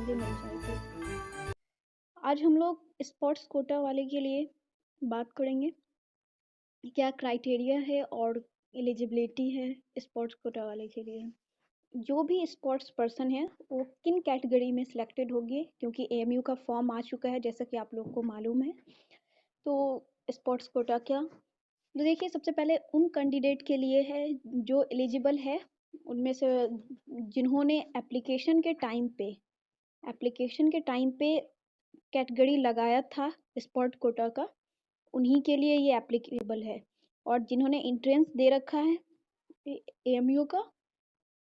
चीज़ें मिल जाएगी। आज हम लोग स्पोर्ट्स कोटा वाले के लिए बात करेंगे, क्या क्राइटेरिया है और एलिजिबिलिटी है स्पोर्ट्स कोटा वाले के लिए। जो भी स्पोर्ट्स पर्सन है वो किन कैटेगरी में सिलेक्टेड होगी, क्योंकि एएमयू का फॉर्म आ चुका है जैसा कि आप लोग को मालूम है। तो स्पोर्ट्स कोटा क्या, तो देखिए सबसे पहले उन कैंडिडेट के लिए है जो एलिजिबल है, उनमें से जिन्होंने एप्लीकेशन के टाइम पे कैटेगरी लगाया था स्पोर्ट कोटा का, उन्हीं के लिए ये एप्लीकेबल है। और जिन्होंने एंट्रेंस दे रखा है एएमयू का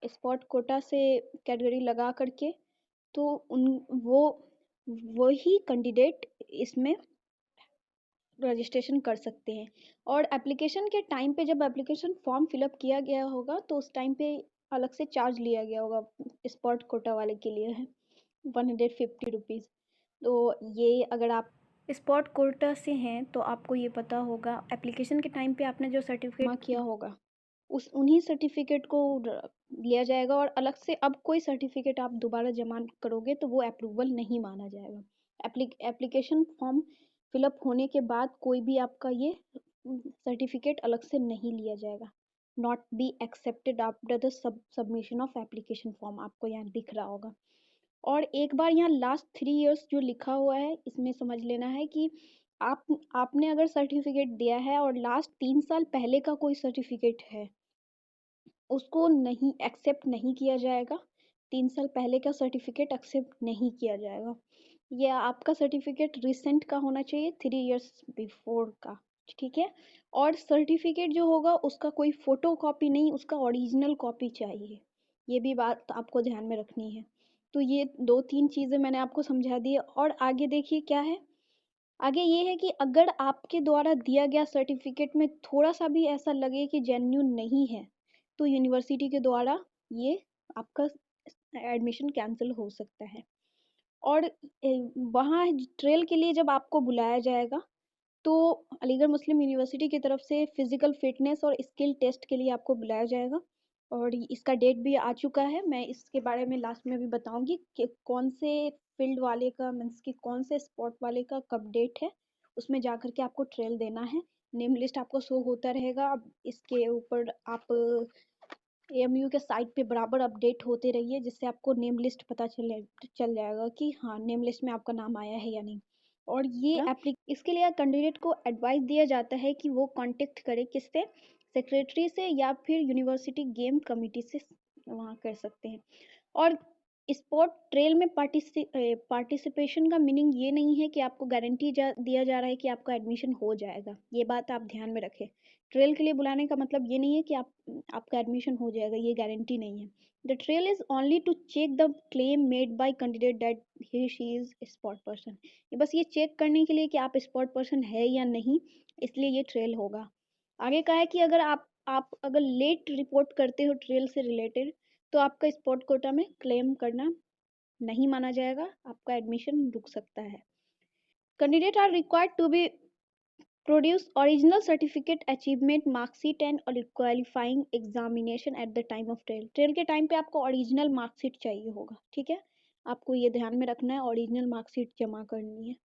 स्पोर्ट कोटा से कैटेगरी लगा करके, तो उन वही कैंडिडेट इसमें रजिस्ट्रेशन कर सकते हैं। और एप्लीकेशन के टाइम पे जब एप्लीकेशन फॉर्म फिलअप किया गया होगा तो उस टाइम पे अलग से चार्ज लिया गया होगा, स्पोर्ट कोटा वाले के लिए है 150 रुपीज़। तो ये अगर आप स्पोर्ट कोटा से हैं तो आपको ये पता होगा, एप्लीकेशन के टाइम पे आपने जो सर्टिफिकेट जमा किया होगा उन्हीं सर्टिफिकेट को लिया जाएगा, और अलग से अब कोई सर्टिफिकेट आप दोबारा जमा करोगे तो वो अप्रूवल नहीं माना जाएगा। एप्लीकेशन फॉर्म फिलअप होने के बाद कोई भी आपका ये सर्टिफिकेट अलग से नहीं लिया जाएगा। Not be accepted after the submission of application form, आपको यहाँ दिख रहा होगा। और एक बार यहाँ लास्ट 3 इयर्स जो लिखा हुआ है इसमें समझ लेना है कि आपने अगर सर्टिफिकेट दिया है और लास्ट 3 साल पहले का कोई सर्टिफिकेट है उसको नहीं एक्सेप्ट नहीं किया जाएगा। 3 साल पहले का सर्टिफिकेट एक्सेप्ट नहीं किया जाएगा। यह आपका सर्टिफिकेट रिसेंट का होना चाहिए, 3 इयर्स बिफोर का, ठीक है। और सर्टिफिकेट जो होगा उसका कोई फोटो कॉपी नहीं, उसका ओरिजिनल कॉपी चाहिए। ये भी बात आपको ध्यान में रखनी है। तो ये 2-3 चीज़ें मैंने आपको समझा दी। और आगे देखिए क्या है, आगे ये है कि अगर आपके द्वारा दिया गया सर्टिफिकेट में थोड़ा सा भी ऐसा लगे कि जेन्युइन नहीं है तो यूनिवर्सिटी के द्वारा ये आपका एडमिशन कैंसिल हो सकता है। और वहाँ ट्रेल के लिए जब आपको बुलाया जाएगा तो अलीगढ़ मुस्लिम यूनिवर्सिटी की तरफ से फिजिकल फिटनेस और स्किल टेस्ट के लिए आपको बुलाया जाएगा, और इसका डेट भी आ चुका है। मैं इसके बारे में लास्ट में भी बताऊंगी कि कौन से फील्ड वाले का मीन्स कि कौन से स्पोर्ट वाले का कब डेट है, उसमें जा कर के आपको ट्रेल देना है। नेम लिस्ट आपको शो होता रहेगा। अब इसके ऊपर आप एएमयू के साइट पे बराबर अपडेट होते रहिए, जिससे आपको नेम लिस्ट पता चल जाएगा कि हाँ नेम लिस्ट में आपका नाम आया है या नहीं। और ये इसके लिए कैंडिडेट को एडवाइस दिया जाता है कि वो कांटेक्ट करे किससे, सेक्रेटरी से या फिर यूनिवर्सिटी गेम कमेटी से वहाँ कर सकते हैं। और स्पोर्ट ट्रेल में पार्टिसिपेशन का मीनिंग ये नहीं है कि आपको गारंटी दिया जा रहा है कि आपका एडमिशन हो जाएगा। ये बात आप ध्यान में रखें। ट्रेल के लिए बुलाने का मतलब ये नहीं है कि आपका एडमिशन हो जाएगा, ये गारंटी नहीं है। The trial is only to check the claim made by candidate that he she is sport person. ये बस ये चेक करने के लिए कि आप स्पोर्ट पर्सन है या नहीं, इसलिए ये ट्रेल होगा। आगे कहा है कि अगर आप अगर लेट रिपोर्ट करते हो ट्रेल से रिलेटेड तो आपका स्पोर्ट कोटा में क्लेम करना नहीं माना जाएगा, आपका एडमिशन रुक सकता है। Candidate are required to be produce original certificate achievement marksheet and qualifying examination at the time of trial. Trial के टाइम पे आपको ओरिजिनल मार्कशीट चाहिए होगा, ठीक है। आपको ये ध्यान में रखना है, ओरिजिनल मार्कशीट जमा करनी है।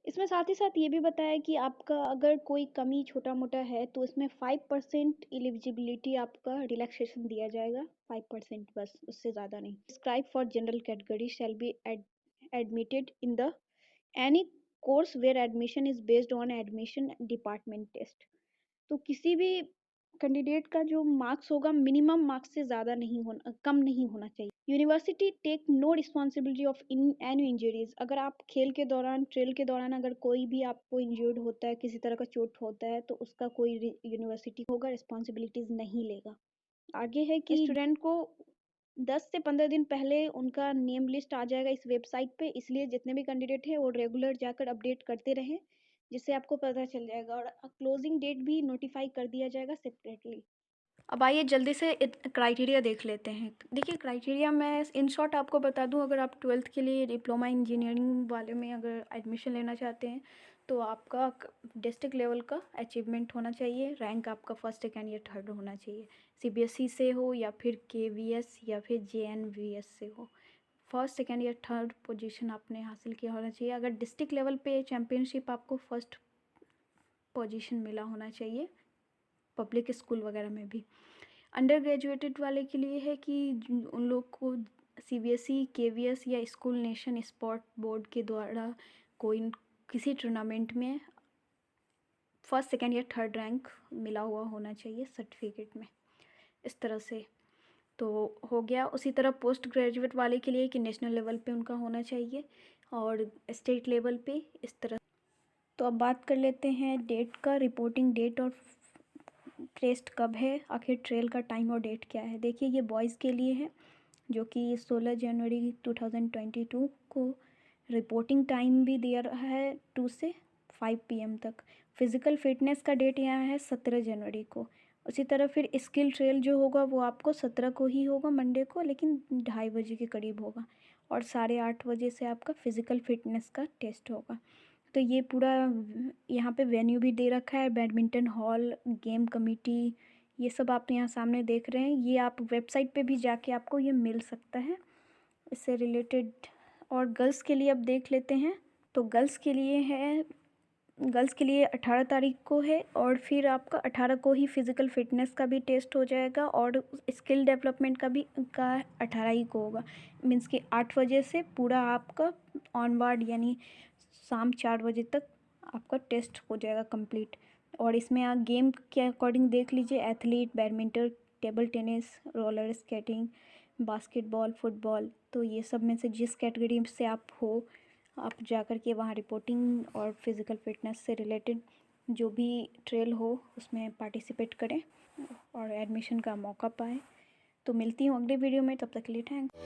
इसमें साथ ही साथ ये भी बताया कि आपका अगर कोई कमी छोटा मोटा है तो इसमें 5% एलिजिबिलिटी आपका रिलैक्सेशन दिया जाएगा, 5% बस, उससे ज़्यादा नहीं। Describe for general category shall be admitted in the any course where admission is based on admission department test. तो किसी भी कैंडिडेट का जो मार्क्स होगा मिनिमम मार्क्स से ज़्यादा नहीं होना, कम नहीं होना चाहिए। University take no responsibility of any injuries. अगर आप खेल के दौरान ट्रेल के दौरान अगर कोई भी आपको इंजर्ड होता है, किसी तरह का चोट होता है, तो उसका कोई यूनिवर्सिटी होगा रिस्पॉन्सिबिलिटीज नहीं लेगा। आगे है कि स्टूडेंट को 10 से 15 दिन पहले उनका नेम लिस्ट आ जाएगा इस वेबसाइट पे, इसलिए जितने भी कैंडिडेट हैं वो रेगुलर जाकर अपडेट करते रहें, जिससे आपको पता चल जाएगा। और क्लोजिंग डेट भी नोटिफाई कर दिया जाएगा सेपरेटली। अब आइए जल्दी से क्राइटेरिया देख लेते हैं। देखिए क्राइटेरिया मैं इन शॉर्ट आपको बता दूं, अगर आप 12th के लिए डिप्लोमा इंजीनियरिंग वाले में अगर एडमिशन लेना चाहते हैं तो आपका डिस्ट्रिक्ट लेवल का अचीवमेंट होना चाहिए, रैंक आपका फर्स्ट सेकेंड या थर्ड होना चाहिए, सीबीएसई से हो या फिर केवीएस या फिर जेएनवीएस से हो, फर्स्ट सेकेंड या थर्ड पोजीशन आपने हासिल किया होना चाहिए। अगर डिस्ट्रिक्ट लेवल पे चैम्पियनशिप आपको फर्स्ट पोजीशन मिला होना चाहिए पब्लिक स्कूल वगैरह में भी। अंडर ग्रेजुएटेड वाले के लिए है कि उन लोग को सीबीएसई केवीएस या स्कूल नेशन स्पोर्ट बोर्ड के द्वारा कोई किसी टूर्नामेंट में फर्स्ट सेकेंड या थर्ड रैंक मिला हुआ होना चाहिए सर्टिफिकेट में, इस तरह से तो हो गया। उसी तरह पोस्ट ग्रेजुएट वाले के लिए कि नेशनल लेवल पे उनका होना चाहिए और स्टेट लेवल पे, इस तरह। तो अब बात कर लेते हैं डेट का, रिपोर्टिंग डेट और टेस्ट कब है, आखिर ट्रेल का टाइम और डेट क्या है। देखिए ये बॉयज़ के लिए है जो कि 16 जनवरी 2022 को रिपोर्टिंग टाइम भी दिया रहा है 2 से 5 PM तक। फिज़िकल फिटनेस का डेट यहाँ है 17 जनवरी को। उसी तरह फिर स्किल ट्रेल जो होगा वो आपको 17 को ही होगा मंडे को, लेकिन 2:30 बजे के करीब होगा और 8:30 बजे से आपका फ़िज़िकल फिटनेस का टेस्ट होगा। तो ये पूरा यहाँ पे वेन्यू भी दे रखा है, बैडमिंटन हॉल, गेम कमेटी, ये सब आप यहाँ सामने देख रहे हैं। ये आप वेबसाइट पे भी जाके आपको ये मिल सकता है इससे रिलेटेड। और गर्ल्स के लिए अब देख लेते हैं। तो गर्ल्स के लिए 18 तारीख को है और फिर आपका 18 को ही फ़िज़िकल फ़िटनेस का भी टेस्ट हो जाएगा और स्किल डेवलपमेंट का भी 18 ही को होगा। मीन्स कि 8 बजे से पूरा आपका ऑनवर्ड यानी शाम 4 बजे तक आपका टेस्ट हो जाएगा कंप्लीट। और इसमें आप गेम के अकॉर्डिंग देख लीजिए, athlete, badminton, table tennis, roller skating, basketball, football, तो ये सब में से जिस कैटेगरी से आप हो, आप जा कर के वहाँ रिपोर्टिंग और फिज़िकल फिटनेस से रिलेटेड जो भी ट्रेल हो उसमें पार्टिसिपेट करें और एडमिशन का मौका पाएँ। तो मिलती हूँ अगले वीडियो में, तब तक के लिए थैंक्स।